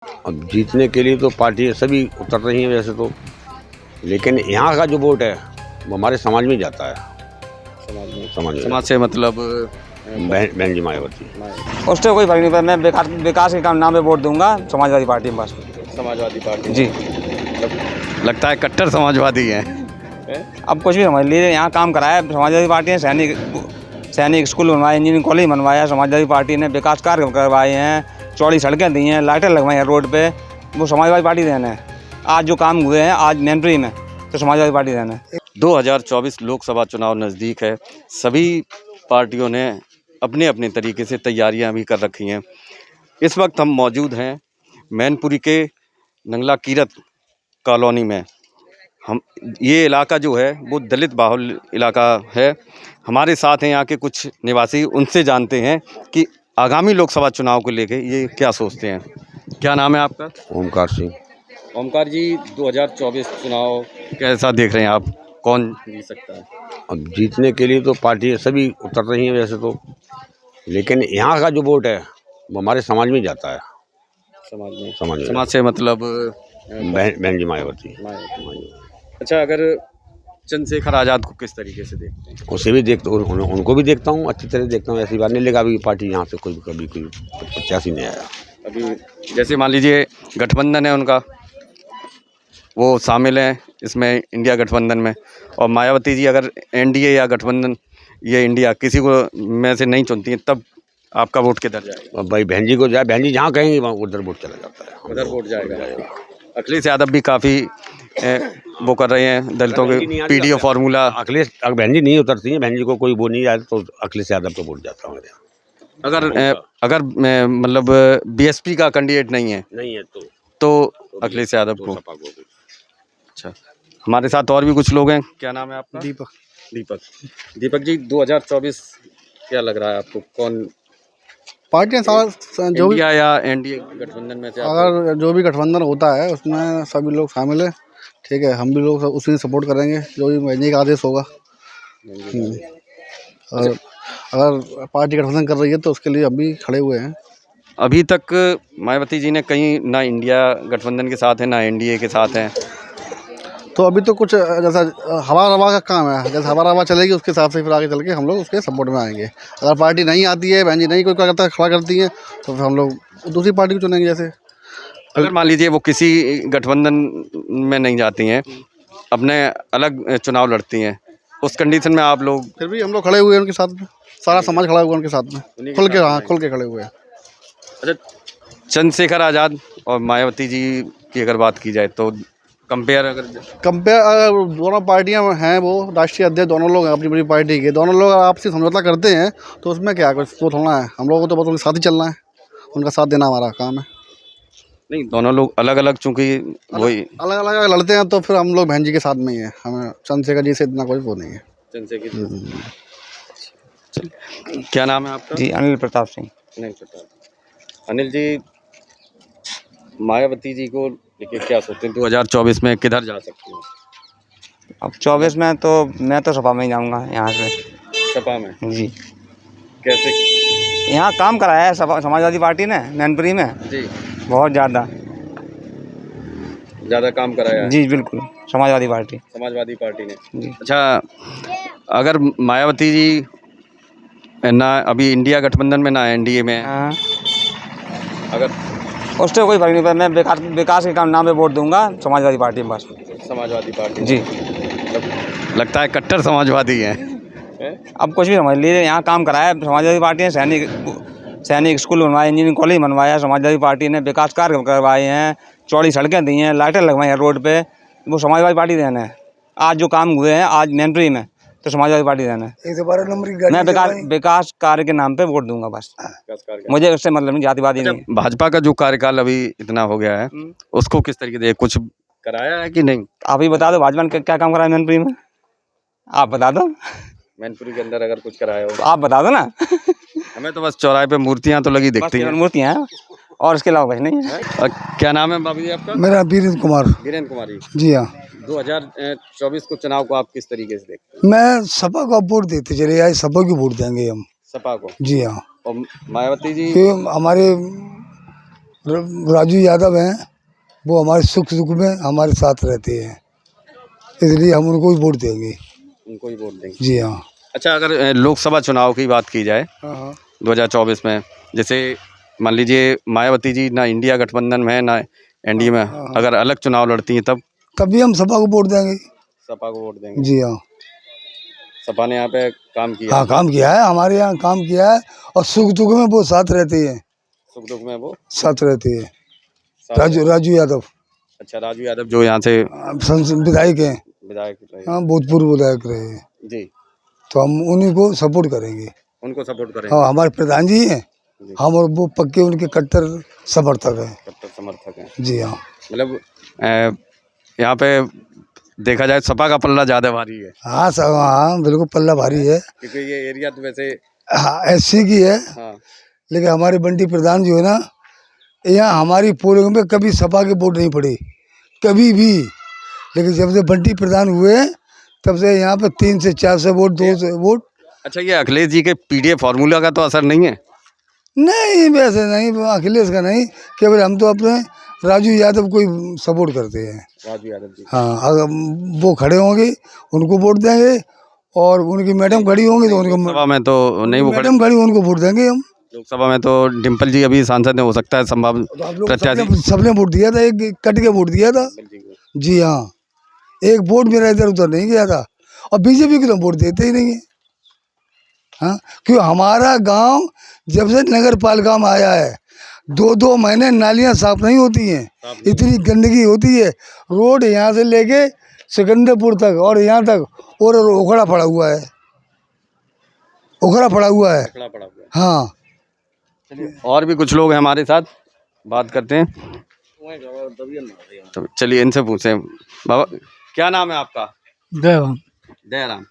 अब जीतने के लिए तो पार्टी सभी उतर रही हैं वैसे तो, लेकिन यहाँ का जो वोट है वो हमारे समाज में जाता है। समाज में समाज से मतलब बहन जी मायावती। उससे कोई फर्क नहीं पड़ता। मैं विकास के काम नाम पे वोट दूंगा समाजवादी पार्टी में बस। समाजवादी पार्टी जी। लगता है कट्टर समाजवादी हैं। अब कुछ भी समझ लीजिए, यहाँ काम कराया समाजवादी पार्टी ने। सैनिक स्कूल बनवाए, इंजीनियरिंग कॉलेज बनवाया समाजवादी पार्टी ने, विकास कार्य करवाए हैं, चौड़ी सड़कें दी हैं, लाइटें लगवाई हैं रोड पे, वो समाजवादी पार्टी देना है। आज जो काम हुए हैं आज मैनपुरी में तो समाजवादी पार्टी देना है। 2024 लोकसभा चुनाव नज़दीक है। सभी पार्टियों ने अपने अपने तरीके से तैयारियां भी कर रखी हैं। इस वक्त हम मौजूद हैं मैनपुरी के नंगला कीरत कॉलोनी में। हम ये इलाका जो है वो दलित बाहुल इलाका है। हमारे साथ हैं यहाँ के कुछ निवासी, उनसे जानते हैं कि आगामी लोकसभा चुनाव को लेके ये क्या सोचते हैं। क्या नाम है आपका? ओमकार सिंह। ओमकार जी, 2024 चुनाव कैसा देख रहे हैं आप? कौन जीत सकता है? अब जीतने के लिए तो पार्टी सभी उतर रही हैं वैसे तो, लेकिन यहाँ का जो वोट है वो हमारे समाज में जाता है। समाज से मतलब बहन जी मायावती। अच्छा, अगर चंद्रशेखर आज़ाद को किस तरीके से देखते हैं? उसे भी देखता हूँ, उनको भी देखता हूँ, अच्छी तरह देखता हूँ। ऐसी बात नहीं, लेकिन अभी पार्टी यहाँ से कभी कोई प्रत्याशी नहीं आया। अभी जैसे मान लीजिए गठबंधन है उनका, वो शामिल हैं इसमें इंडिया गठबंधन में, और मायावती जी अगर एनडीए या गठबंधन ये इंडिया किसी को में से नहीं चुनती हैं, तब आपका वोट किधर जाएगा? अब भाई बहन जी को जाए, बहन जी जहाँ कहेंगी वहाँ उधर वोट चला जाता है। उधर वोट जाएगा। अखिलेश यादव भी काफ़ी वो कर रहे हैं दलितों के पीडीओ फार्मूला। अखिलेश बहन जी नहीं उतरती हैं, बहन जी को कोई वो नहीं आया तो अखिलेश यादव को वोट जाता हमारे यहाँ। अगर मतलब बीएसपी का कैंडिडेट नहीं है तो अखिलेश यादव को। अच्छा, हमारे साथ और भी कुछ लोग हैं। क्या नाम है आपका? दीपक जी, 2024 क्या लग रहा है आपको? कौन पार्टियां जो भी, इंडिया या एनडीए गठबंधन में से अगर जो भी गठबंधन होता है उसमें सभी लोग शामिल है, ठीक है। हम भी लोग उसी सपोर्ट करेंगे जो भी महीने का आदेश होगा। और अगर पार्टी गठबंधन कर रही है तो उसके लिए हम भी खड़े हुए हैं। अभी तक मायावती जी ने कहीं ना इंडिया गठबंधन के साथ है ना एनडीए के साथ हैं, तो अभी तो कुछ जैसा हवा रवा का काम है, जैसे हवा रवा चलेगी उसके हिसाब से फिर आगे चल के हम लोग उसके सपोर्ट में आएंगे। अगर पार्टी नहीं आती है, बहन जी नहीं कोई क्या करता खड़ा करती है, तो फिर हम लोग दूसरी पार्टी को चुनेंगे। जैसे अगर मान लीजिए वो किसी गठबंधन में नहीं जाती हैं, अपने अलग चुनाव लड़ती हैं, उस कंडीशन में आप लोग? फिर भी हम लोग खड़े हुए हैं उनके साथ में, सारा समाज खड़ा हुआ है उनके साथ में, खुल के, हाँ खुल के खड़े हुए हैं। अच्छा, चंद्रशेखर आज़ाद और मायावती जी की अगर बात की जाए तो कंपेयर अगर दोनों पार्टियां हैं, वो राष्ट्रीय अध्यक्ष दोनों लोग हैं अपनी अपनी पार्टी के, दोनों लोग आपसी समझौता करते हैं तो उसमें क्या कुछ सोच होना है। हम लोगों को तो बस उनके साथ ही चलना है, उनका साथ देना हमारा काम है। नहीं, दोनों लोग अलग अलग, चूंकि वही अलग अलग लड़ते हैं तो फिर हम लोग बहन जी के साथ में ही है। हमें चंद्रशेखर जी से इतना कोई वो नहीं है। क्या नाम है आपका? जी, अनिल प्रताप सिंह। अनिल जी, मायावती जी को लेके क्या सोचते हैं 2024 में किधर जा सकती हैं? अब 24 में तो मैं तो सपा में ही जाऊँगा यहाँ से। सपा में? जी। कैसे? यहाँ काम कराया है समाजवादी पार्टी ने मैनपुरी में जी, बहुत ज़्यादा काम कराया है। जी बिल्कुल, समाजवादी पार्टी ने जी। अच्छा, अगर मायावती जी ना अभी इंडिया गठबंधन में ना एनडीए में, हाँ, अगर उससे कोई फर्क नहीं पड़ता। मैं विकास के काम नाम पे वोट दूंगा समाजवादी पार्टी में बस। समाजवादी पार्टी जी। लगता है कट्टर समाजवादी हैं। अब कुछ भी समझ लीजिए, यहाँ काम कराया समाजवादी पार्टी ने। सैनिक स्कूल बनवाए, इंजीनियरिंग कॉलेज बनवाया समाजवादी पार्टी ने, विकास कार्य करवाए हैं, चौड़ी सड़कें दी हैं, लाइटें लगवाई हैं रोड पे, वो समाजवादी पार्टी देना है। आज जो काम हुए हैं आज मैनपुरी में तो समाजवादी पार्टी देना है। मैं विकास कार्य के नाम पे वोट दूंगा बस। मुझे उससे मतलब नहीं, जातिवादी नहीं। भाजपा का जो कार्यकाल अभी इतना हो गया है, उसको किस तरीके से कुछ कराया है कि नहीं? आप ही बता दो, भाजपा ने क्या काम कराया मैनपुरी में, आप बता दो। मैनपुरी के अंदर अगर कुछ कराया हो तो आप बता दो ना। हमें तो बस चौराहे पे मूर्तियां तो लगी दिखती हैं। मूर्तियाँ हैं और इसके अलावा कुछ नहीं है। क्या नाम है बाबू जी आपका? मेरा वीरेंद्र कुमार जी हाँ। 2024 को चुनाव को आप किस तरीके से देखते हैं? मैं सपा को वोट देते चले आए, सपा की वोट देंगे हम। सपा को? जी हाँ। और मायावती जी? हमारे राजू यादव हैं, वो हमारे सुख दुख में हमारे साथ रहते हैं, इसलिए हम उनको ही वोट देंगे। उनको ही वोट देंगे। जी हाँ। अच्छा, अगर लोकसभा चुनाव की बात की जाए हाँ 2024 में, जैसे मान लीजिए मायावती जी ना इंडिया गठबंधन में है ना एनडीए में, अगर अलग चुनाव लड़ती हैं तब भी हम सपा को वोट देंगे। सपा को वोट देंगे। जी हाँ। सपा ने यहाँ पे काम किया। हाँ काम किया है, हमारे यहाँ काम किया है, और सुख दुख में वो साथ रहती है। सुख दुख में वो साथ रहती है। साथ राजू यादव। अच्छा, राजू यादव जो यहाँ से विधायक हैं। विधायक रहे। हाँ, भूतपूर्व विधायक रहे हैं जी, तो हम उन्हीं को सपोर्ट करेंगे। उनको सपोर्ट करेंगे। हाँ, हमारे प्रधान जी हैं, हम और वो पक्के उनके कट्टर समर्थक हैं। कट्टर समर्थक हैं। जी हाँ। मतलब यहाँ पे देखा जाए सपा का पल्ला ज़्यादा भारी है। हाँ सब, हाँ बिल्कुल पल्ला भारी है, क्योंकि ये एरिया तो वैसे हाँ एससी की है। हाँ, लेकिन हमारे बंटी प्रधान जो है ना, यहाँ हमारी पोलिंग में कभी सपा के वोट नहीं पड़े, कभी भी। लेकिन जब से बंटी प्रधान हुए तब से यहाँ पे 300 से 400 वोट, 200 वोट। अच्छा, ये अखिलेश जी के पीडीए फार्मूला का तो असर नहीं है? नहीं वैसे नहीं, अखिलेश का नहीं, केवल हम तो अपने राजू यादव को ही सपोर्ट करते हैं। राजू यादव जी। हाँ, अगर वो खड़े होंगे उनको वोट देंगे, और उनकी मैडम खड़ी होंगी तो उनको, लोकसभा में तो नहीं, वो मैडम खड़ी उनको वोट देंगे हम। लोकसभा में तो डिम्पल जी अभी सांसद ने हो सकता है संभावित तो आप लोग प्रत्याशी। सबने वोट दिया था, एक कट के वोट दिया था। जी हाँ, एक वोट मेरा इधर उधर नहीं गया था, और बीजेपी को तो वोट देते ही नहीं है। हाँ, क्यों हमारा गांव जब से नगर पालिका में आया है 2-2 महीने नालियां साफ नहीं होती हैं, इतनी गंदगी होती है। रोड यहाँ से लेके सिकंदरपुर तक और यहाँ तक और उखड़ा पड़ा हुआ है, उखड़ा पड़ा हुआ है। हाँ, और भी कुछ लोग हैं हमारे साथ, बात करते हैं। तो चलिए इनसे पूछे। बाबा, क्या नाम है आपका? देवम। दयाराम।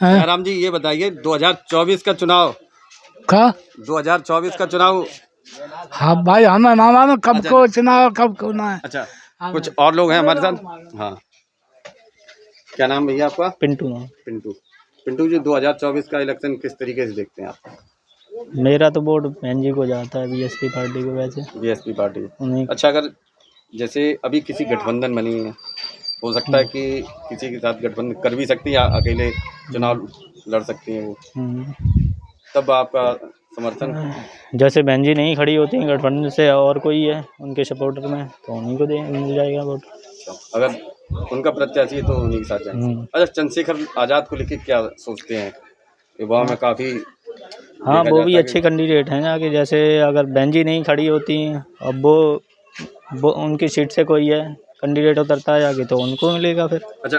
दयाराम जी, ये बताइए 2024 का चुनाव, का 2024 का चुनाव। हाँ भाई, हमें मामा में कब को चुनाव कब को ना है। अच्छा, कुछ और लोग हैं हमारे साथ। हाँ, क्या नाम भैया आपका? पिंटू। पिंटू। पिंटू जी, 2024 का इलेक्शन किस तरीके से देखते हैं आप? मेरा तो वोट बहन जी को जाता है, बीएसपी पार्टी को। वैसे बीएसपी पार्टी। उन्हीं। अच्छा, अगर जैसे अभी किसी गठबंधन बनी है, हो सकता है कि किसी के साथ गठबंधन कर भी सकती है या अकेले चुनाव लड़ सकती हैं वो, तब आपका समर्थन? जैसे बहन जी नहीं खड़ी होती हैं गठबंधन से और कोई है उनके सपोर्टर में, तो उन्हीं को मिल जाएगा वोट। अगर उनका प्रत्याशी है तो उन्हीं के साथ जाएंगे। अच्छा, चंद्रशेखर आज़ाद को लेकर क्या सोचते हैं? युवाओं में काफ़ी, हाँ वो भी अच्छे कैंडिडेट हैं आगे। जैसे अगर बहन जी नहीं खड़ी होती हैं, अब वो उनकी सीट से कोई है कैंडिडेट उतरता है आगे, तो उनको मिलेगा फिर। अच्छा,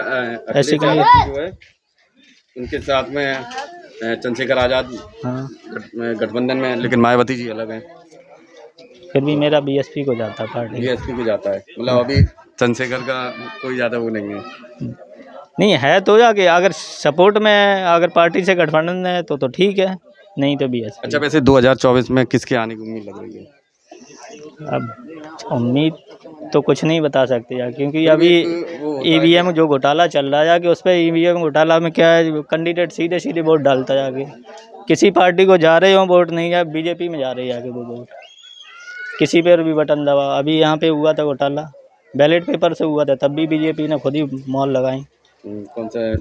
ऐसे जो है उनके साथ में चंद्रशेखर आज़ाद हाँ, गठबंधन में, लेकिन मायावती जी अलग हैं। फिर भी मेरा बीएसपी को जाता है पार्टी। बीएसपी को जाता है, मतलब अभी चंद्रशेखर का कोई ज़्यादा वो नहीं है। नहीं है तो आगे, अगर सपोर्ट में अगर पार्टी से गठबंधन है तो ठीक है, नहीं तो बीएसपी। अच्छा, वैसे 2024 में किसके आने की उम्मीद लग रही है? अब उम्मीद तो कुछ नहीं बता सकते यार, क्योंकि अभी ईवीएम जो घोटाला चल रहा है आगे, उस पर ईवीएम घोटाला में क्या है, कैंडिडेट सीधे सीधे वोट डालता है आगे। किसी पार्टी को जा रहे हो वोट नहीं, या बीजेपी में जा रही है आगे वो वोट, किसी पर भी बटन दबा। अभी यहाँ पे हुआ था घोटाला, बैलेट पेपर से हुआ था, तब भी बीजेपी ने खुद ही मॉल लगाई। कौन सा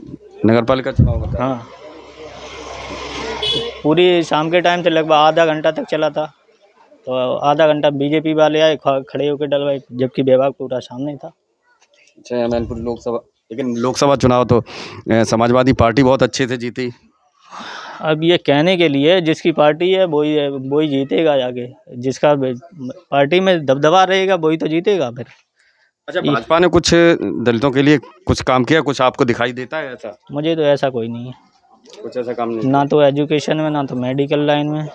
नगर पालिका चुनाव होता है? हाँ, पूरी शाम के टाइम से लगभग आधा घंटा तक चला था, तो आधा घंटा बीजेपी वाले आए, खड़े होकर डलवाए, जबकि विभाग पूरा सामने था। अच्छा, मैनपुर लोकसभा, लेकिन लोकसभा चुनाव तो समाजवादी पार्टी बहुत अच्छे से जीती। अब ये कहने के लिए जिसकी पार्टी है वही जीतेगा आगे, जिसका पार्टी में दबदबा रहेगा वही तो जीतेगा फिर। अच्छा, भाजपा ने कुछ दलितों के लिए कुछ काम किया, कुछ आपको दिखाई देता है ऐसा? मुझे तो ऐसा कोई नहीं है, कुछ ऐसा काम नहीं, ना तो एजुकेशन में, ना तो मेडिकल लाइन में,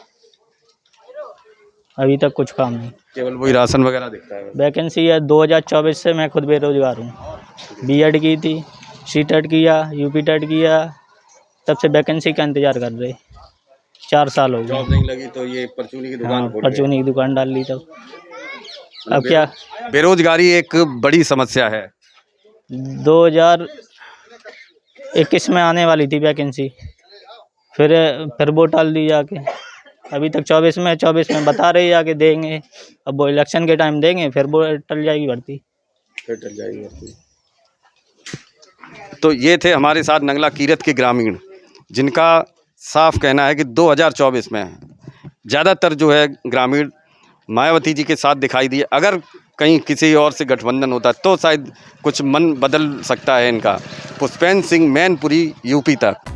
अभी तक कुछ काम नहीं। केवल वही राशन वगैरह दिखता है। वैकेंसी है 2024 से, मैं खुद बेरोजगार हूँ। बीएड की थी, सीटेट किया, यूपी टेट किया, तब से वैकेंसी का इंतज़ार कर रहे, 4 साल हो गए। जॉब नहीं लगी तो ये परचूनी की दुकान खोल परचूनी की दुकान डाल ली तब। अब क्या, बेरोजगारी एक बड़ी समस्या है। 2021 में आने वाली थी वैकेंसी, फिर वो टाल दी जाके। अभी तक 24 में बता रहे हैं कि देंगे, अब वो इलेक्शन के टाइम देंगे फिर वो टल जाएगी भर्ती। तो ये थे हमारे साथ नंगला कीरत के ग्रामीण, जिनका साफ कहना है कि 2024 में ज़्यादातर जो है ग्रामीण मायावती जी के साथ दिखाई दिए। अगर कहीं किसी और से गठबंधन होता तो शायद कुछ मन बदल सकता है इनका। पुष्पेंद्र सिंह, मैनपुरी, यूपी तक।